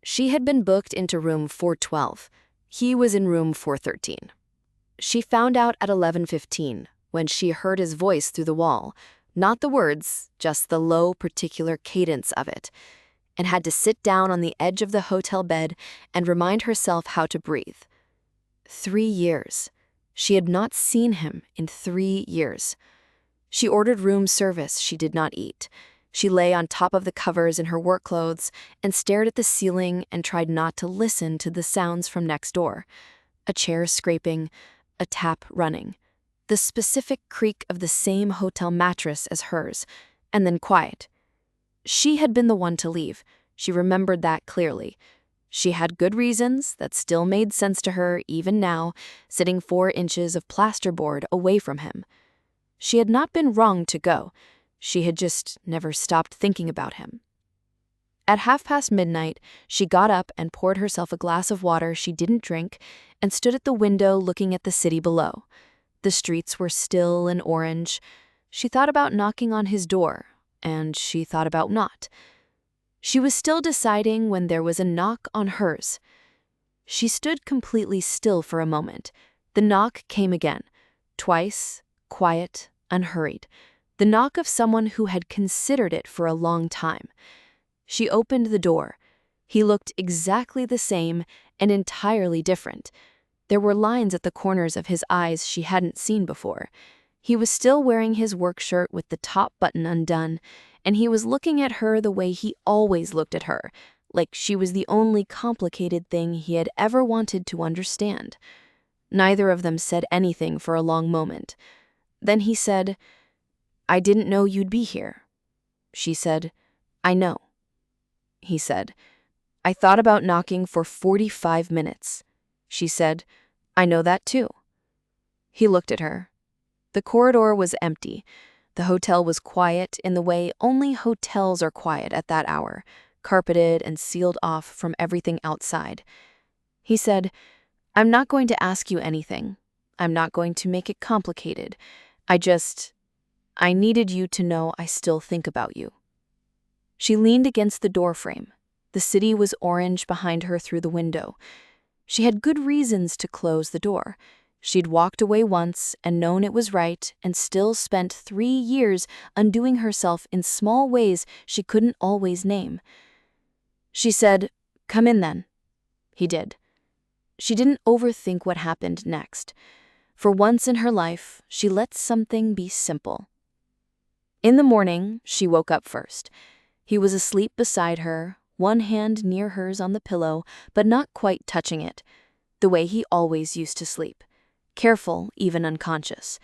She had been booked into room 412. He was in room 413. She found out at 11:15 when she heard his voice through the wall, not the words, just the low, particular cadence of it, and had to sit down on the edge of the hotel bed and remind herself how to breathe. 3 years. She had not seen him in 3 years. She ordered room service she did not eat. She lay on top of the covers in her work clothes and stared at the ceiling and tried not to listen to the sounds from next door. A chair scraping, a tap running, the specific creak of the same hotel mattress as hers, and then quiet. She had been the one to leave. She remembered that clearly. She had good reasons that still made sense to her even now, sitting 4 inches of plasterboard away from him. She had not been wrong to go. She had just never stopped thinking about him. At midnight, she got up and poured herself a glass of water she didn't drink and stood at the window looking at the city below. The streets were still and orange. She thought about knocking on his door, and she thought about not. She was still deciding when there was a knock on hers. She stood completely still for a moment. The knock came again, twice, quiet, unhurried. The knock of someone who had considered it for a long time. She opened the door. He looked exactly the same and entirely different. There were lines at the corners of his eyes she hadn't seen before. He was still wearing his work shirt with the top button undone, and he was looking at her the way he always looked at her, like she was the only complicated thing he had ever wanted to understand. Neither of them said anything for a long moment. Then he said, "I didn't know you'd be here." She said, "I know." He said, "I thought about knocking for 45 minutes. She said, "I know that too." He looked at her. The corridor was empty. The hotel was quiet in the way only hotels are quiet at that hour, carpeted and sealed off from everything outside. He said, "I'm not going to ask you anything. I'm not going to make it complicated. I needed you to know I still think about you." She leaned against the doorframe. The city was orange behind her through the window. She had good reasons to close the door. She'd walked away once and known it was right and still spent 3 years undoing herself in small ways she couldn't always name. She said, "Come in then." He did. She didn't overthink what happened next. For once in her life, she let something be simple. In the morning, she woke up first. He was asleep beside her, one hand near hers on the pillow, but not quite touching it, the way he always used to sleep, careful, even unconscious.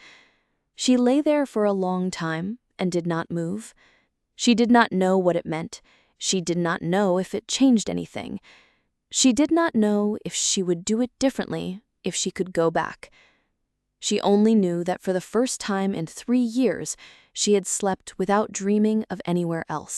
She lay there for a long time and did not move. She did not know what it meant. She did not know if it changed anything. She did not know if she would do it differently if she could go back. She only knew that for the first time in 3 years, she had slept without dreaming of anywhere else.